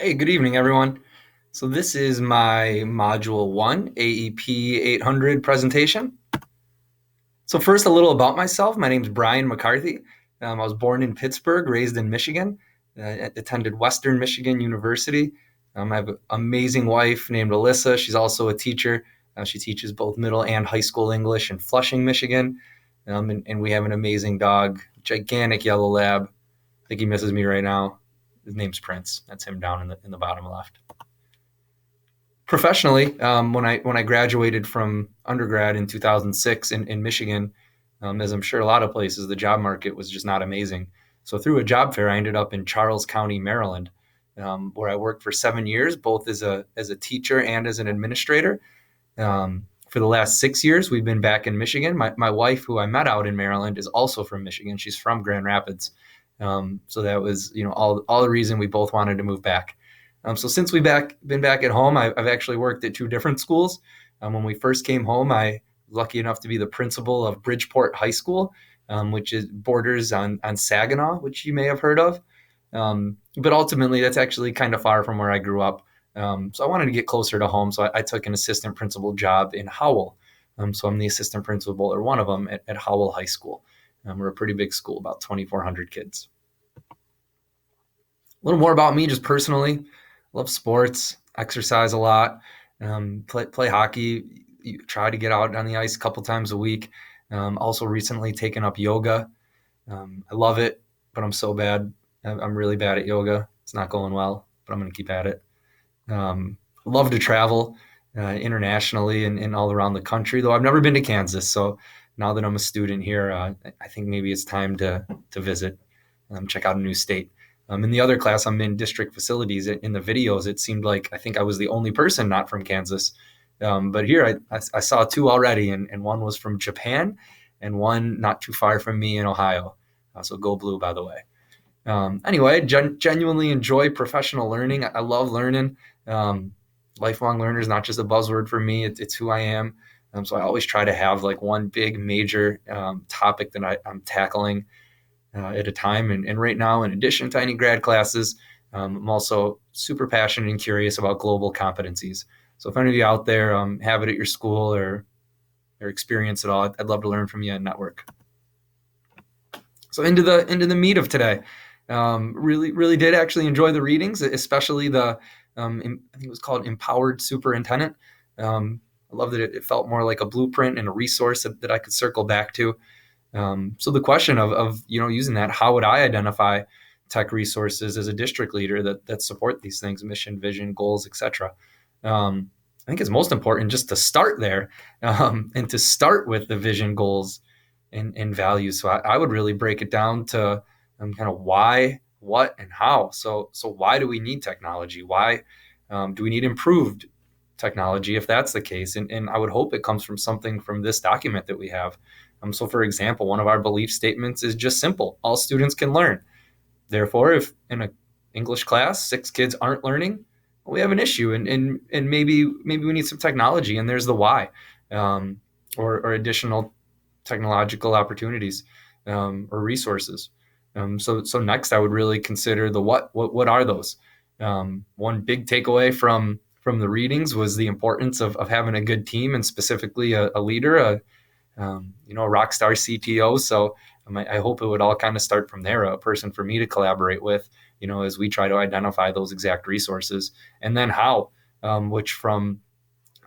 Hey, good evening, everyone. So this is my Module 1 AEP 800 presentation. So first, a little about myself. My name is Brian McCarthy. I was born in Pittsburgh, raised in Michigan, attended Western Michigan University. I have an amazing wife named Alyssa. She's also a teacher. She teaches both middle and high school English in Flushing, Michigan. And we have an amazing dog, gigantic yellow lab. I think he misses me right now. His name's Prince. That's him down in the bottom left. Professionally, when I graduated from undergrad in 2006 in Michigan, as I'm sure a lot of places, the job market was just not amazing. So through a job fair, I ended up in Charles County, Maryland, where I worked for 7 years, both as a teacher and as an administrator. For the last 6 years, we've been back in Michigan. My wife, who I met out in Maryland, is also from Michigan. She's from Grand Rapids. So that was, all the reason we both wanted to move back. So since we've been back at home, I've actually worked at two different schools. When we first came home, I was lucky enough to be the principal of Bridgeport High School, which is borders on Saginaw, which you may have heard of. But ultimately, that's actually kind of far from where I grew up. So I wanted to get closer to home. So I took an assistant principal job in Howell. So I'm the assistant principal, or one of them, at Howell High School. We're a pretty big school, about 2,400 kids. A little more about me, just personally. Love sports, exercise a lot, play hockey. Try to get out on the ice a couple times a week. Also recently taken up yoga. I love it, but I'm so bad. I'm really bad at yoga. It's not going well, but I'm going to keep at it. Love to travel internationally and all around the country, though I've never been to Kansas. So now that I'm a student here, I think maybe it's time to visit, check out a new state. In the other class, I'm in district facilities. In the videos, it seemed like I think I was the only person not from Kansas. But here I saw two already, and one was from Japan and one not too far from me in Ohio. So go blue, by the way. Anyway, genuinely enjoy professional learning. I love learning. Lifelong learner is not just a buzzword for me. It's who I am. So I always try to have like one big major topic that I'm tackling at a time. And right now, in addition to any grad classes, I'm also super passionate and curious about global competencies. So if any of you out there have it at your school or experience it all, I'd love to learn from you and network. So into the meat of today. Really did actually enjoy the readings, especially the I think it was called Empowered Superintendent. I love that it felt more like a blueprint and a resource that I could circle back to. So the question of using that, how would I identify tech resources as a district leader that support these things, mission, vision, goals, etc. I think it's most important just to start there and to start with the vision, goals, and values. So I would really break it down to kind of why, what, and how. So why do we need technology? Why do we need improved technology if that's the case? And I would hope it comes from something from this document that we have. So for example, one of our belief statements is just simple. All students can learn. Therefore, if in an English class, 6 kids aren't learning, we have an issue, and maybe we need some technology, and there's the why, or additional technological opportunities or resources. So next, I would really consider the what. What are those? One big takeaway from the readings was the importance of having a good team, and specifically a leader, a rock star CTO. So I hope it would all kind of start from there, a person for me to collaborate with, as we try to identify those exact resources. And then how, which from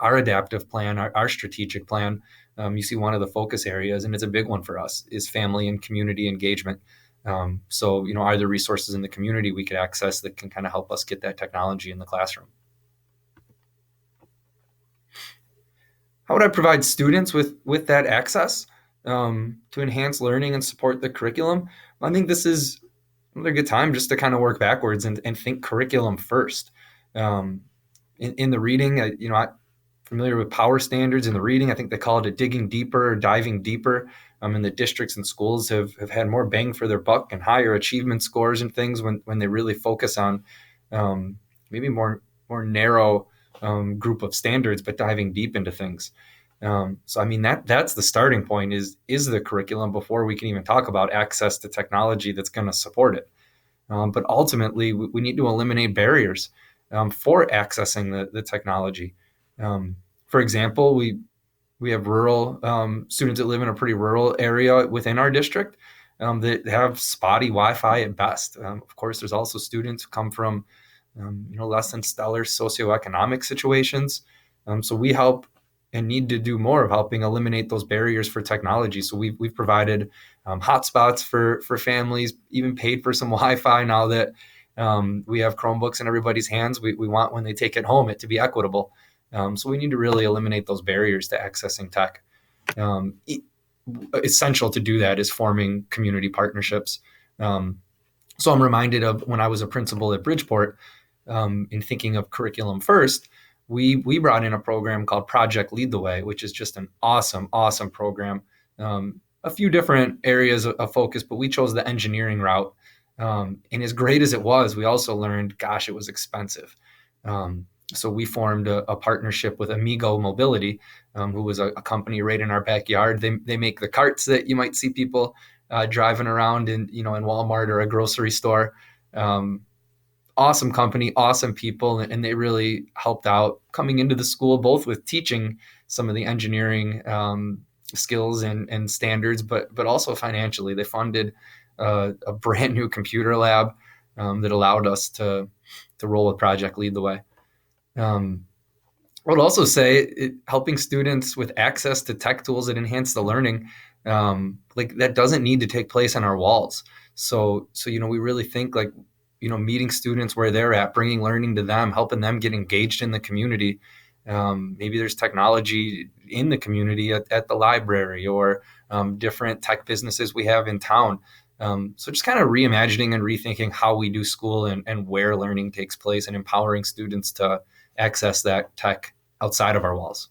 our adaptive plan, our strategic plan, you see one of the focus areas, and it's a big one for us, is family and community engagement. So, are there resources in the community we could access that can kind of help us get that technology in the classroom? How would I provide students with that access to enhance learning and support the curriculum? I think this is another good time just to kind of work backwards and think curriculum first. In the reading, I'm familiar with power standards in the reading. I think they call it a digging deeper or diving deeper. And the districts and schools have had more bang for their buck and higher achievement scores and things when they really focus on maybe more narrow group of standards, but diving deep into things. So I mean that's the starting point is the curriculum before we can even talk about access to technology that's going to support it. But ultimately, we need to eliminate barriers for accessing the technology. For example, we have rural students that live in a pretty rural area within our district that have spotty Wi-Fi at best. Of course, there's also students who come from less than stellar socioeconomic situations. So we help and need to do more of helping eliminate those barriers for technology. So we've provided hotspots for families, even paid for some Wi-Fi now that we have Chromebooks in everybody's hands. We want when they take it home it to be equitable. So we need to really eliminate those barriers to accessing tech. Essential to do that is forming community partnerships. So I'm reminded of when I was a principal at Bridgeport, in thinking of curriculum first, we brought in a program called Project Lead the Way, which is just an awesome program. A few different areas of focus, but we chose the engineering route. And as great as it was, we also learned, gosh, it was expensive. So we formed a partnership with Amigo Mobility, who was a company right in our backyard. They make the carts that you might see people driving around in Walmart or a grocery store. Awesome company, awesome people, and they really helped out coming into the school, both with teaching some of the engineering skills and standards, but also financially. They funded a brand new computer lab that allowed us to roll with Project Lead the Way. I would also say helping students with access to tech tools that enhance the learning, like that doesn't need to take place on our walls. So we really think like, meeting students where they're at, bringing learning to them, helping them get engaged in the community. Maybe there's technology in the community at the library or different tech businesses we have in town. So just kind of reimagining and rethinking how we do school and where learning takes place and empowering students to access that tech outside of our walls.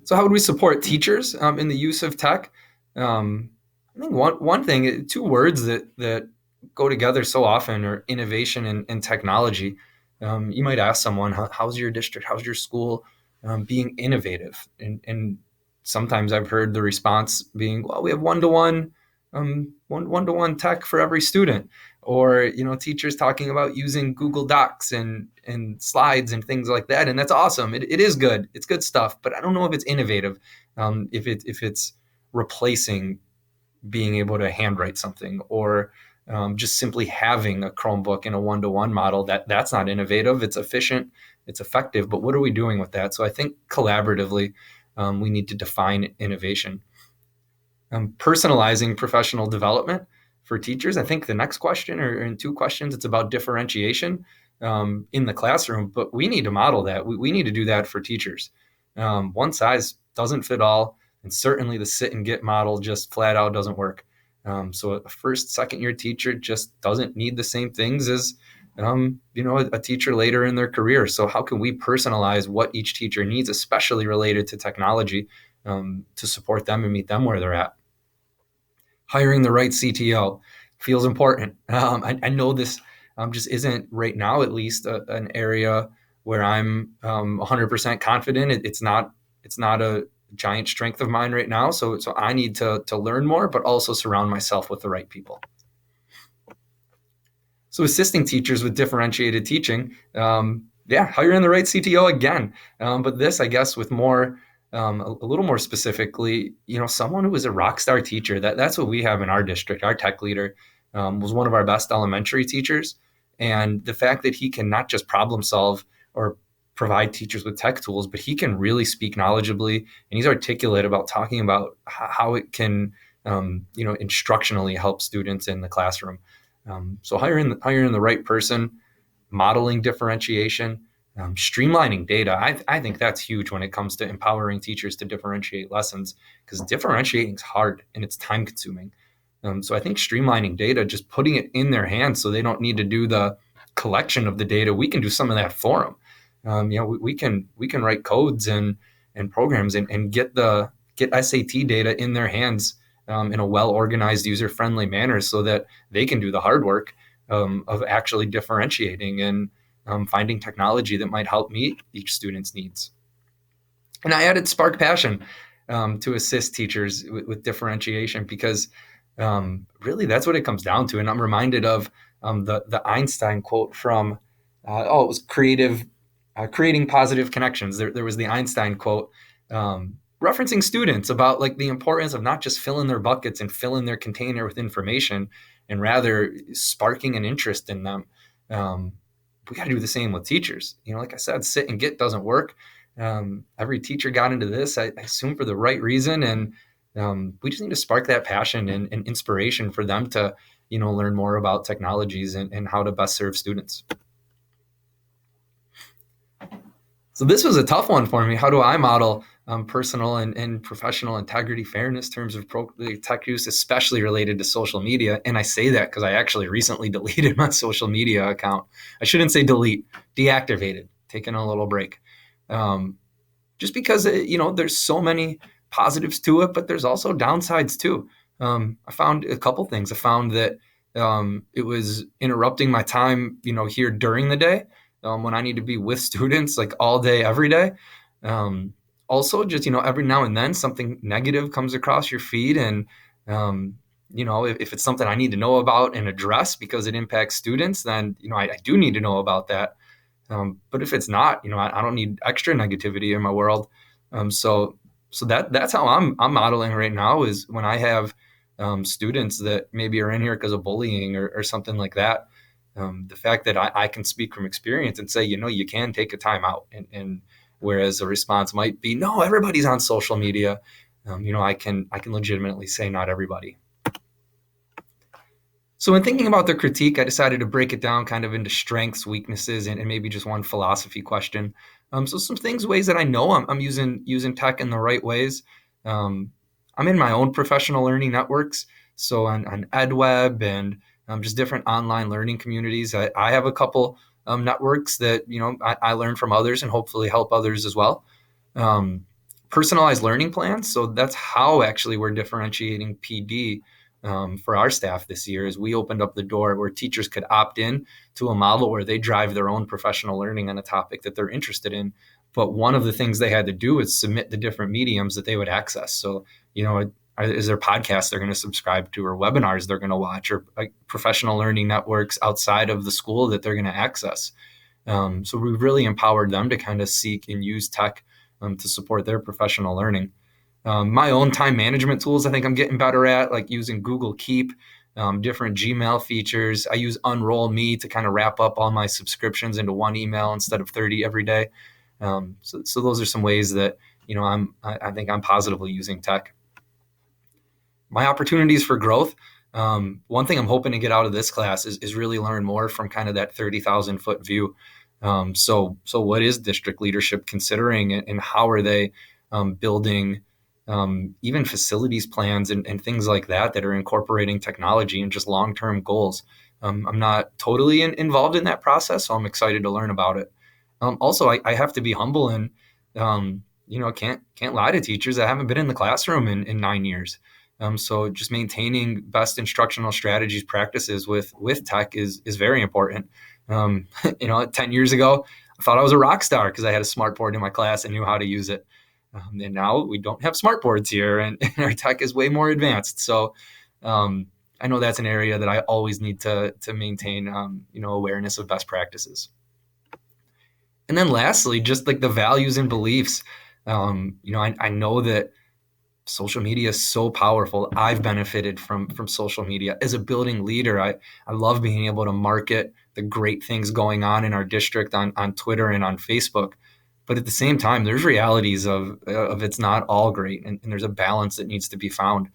So how would we support teachers in the use of tech? I think one thing, two words that go together so often are innovation and technology. You might ask someone, how's your district, how's your school being innovative? And sometimes I've heard the response being, well, we have one-to-one tech for every student. Or, teachers talking about using Google Docs and slides and things like that. And that's awesome. It is good. It's good stuff. But I don't know if it's innovative, if it's replacing being able to handwrite something or just simply having a Chromebook in a one-to-one model. That's not innovative. It's efficient. It's effective. But what are we doing with that? So I think collaboratively, we need to define innovation. Personalizing professional development for teachers. I think the next question, or in two questions, it's about differentiation in the classroom, but we need to model that. We need to do that for teachers. One size doesn't fit all, and certainly the sit and get model just flat out doesn't work. So a first, second year teacher just doesn't need the same things as a teacher later in their career. So how can we personalize what each teacher needs, especially related to technology, to support them and meet them where they're at? Hiring the right CTO feels important. I know this just isn't right now, at least, an area where I'm 100% confident. It's not a giant strength of mine right now. So I need to learn more, but also surround myself with the right people. So assisting teachers with differentiated teaching, hiring the right CTO again. But this, I guess, with more, a little more specifically, someone who is a rock star teacher. That's what we have in our district. Our tech leader was one of our best elementary teachers. And the fact that he can not just problem solve or provide teachers with tech tools, but he can really speak knowledgeably, and he's articulate about talking about how it can, instructionally help students in the classroom. So hiring the right person, modeling differentiation, streamlining data. I think that's huge when it comes to empowering teachers to differentiate lessons, because differentiating is hard and it's time consuming. So I think streamlining data, just putting it in their hands so they don't need to do the collection of the data. We can do some of that for them. We can write codes and programs and get SAT data in their hands in a well-organized, user-friendly manner so that they can do the hard work of actually differentiating and finding technology that might help meet each student's needs. And I added Spark Passion to assist teachers with differentiation, because Really, that's what it comes down to. And I'm reminded of the Einstein quote from, it was creating positive connections. There was the Einstein quote referencing students about like the importance of not just filling their buckets and filling their container with information, and rather sparking an interest in them. We got to do the same with teachers. Like I said, sit and get doesn't work. Every teacher got into this, I assume, for the right reason, and we just need to spark that passion and inspiration for them to, learn more about technologies and how to best serve students. So this was a tough one for me. How do I model personal and professional integrity, fairness, terms of tech use, especially related to social media? And I say that because I actually recently deleted my social media account. I shouldn't say delete, deactivated, taking a little break. Just because, there's so many positives to it, but there's also downsides too. I found a couple things. I found that it was interrupting my time, here during the day when I need to be with students like all day, every day. Also, just, every now and then something negative comes across your feed. And, if it's something I need to know about and address because it impacts students, then, I do need to know about that. But if it's not, I don't need extra negativity in my world. So that's how I'm modeling right now, is when I have students that maybe are in here because of bullying or something like that. The fact that I can speak from experience and say, you can take a time out, and whereas a response might be, no, everybody's on social media. I can legitimately say not everybody. So in thinking about the critique, I decided to break it down kind of into strengths, weaknesses, and maybe just one philosophy question. So some things, ways that I know I'm using tech in the right ways. I'm in my own professional learning networks. So on EdWeb and just different online learning communities, I have a couple networks that, I learn from others and hopefully help others as well. Personalized learning plans. So that's how actually we're differentiating PD for our staff this year. Is we opened up the door where teachers could opt in to a model where they drive their own professional learning on a topic that they're interested in. But one of the things they had to do is submit the different mediums that they would access. So, is there podcasts they're going to subscribe to, or webinars they're going to watch, or like professional learning networks outside of the school that they're going to access. So we've really empowered them to kind of seek and use tech to support their professional learning. My own time management tools, I think I'm getting better at, like using Google Keep, different Gmail features. I use Unroll Me to kind of wrap up all my subscriptions into one email instead of 30 every day. So those are some ways that, I think I'm positively using tech. My opportunities for growth. One thing I'm hoping to get out of this class is really learn more from kind of that 30,000 foot view. So what is district leadership considering, and how are they building even facilities plans and things like that are incorporating technology and just long-term goals. I'm not totally involved in that process, so I'm excited to learn about it. Also, I have to be humble and, can't lie to teachers. I haven't been in the classroom in 9 years. So just maintaining best instructional strategies, practices with tech is very important. 10 years ago, I thought I was a rock star because I had a smart board in my class and knew how to use it. And now we don't have smart boards here, and our tech is way more advanced. So I know that's an area that I always need to maintain, awareness of best practices. And then lastly, just like the values and beliefs. I know that social media is so powerful. I've benefited from social media as a building leader. I love being able to market the great things going on in our district on Twitter and on Facebook. But at the same time, there's realities of it's not all great, and there's a balance that needs to be found.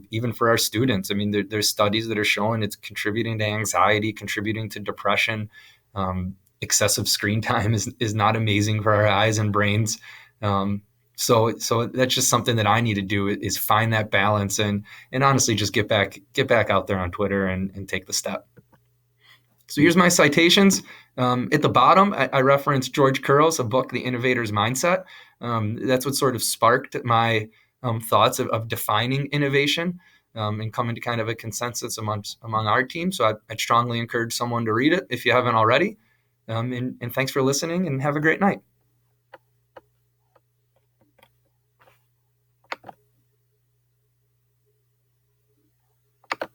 Even for our students, I mean, there's studies that are showing it's contributing to anxiety, contributing to depression. Excessive screen time is not amazing for our eyes and brains. So that's just something that I need to do, is find that balance and honestly just get back out there on Twitter and take the step. So here's my citations. At the bottom, I referenced George Couros, a book, The Innovator's Mindset. That's what sort of sparked my thoughts of defining innovation and coming to kind of a consensus among our team. So I'd strongly encourage someone to read it if you haven't already. And thanks for listening, and have a great night.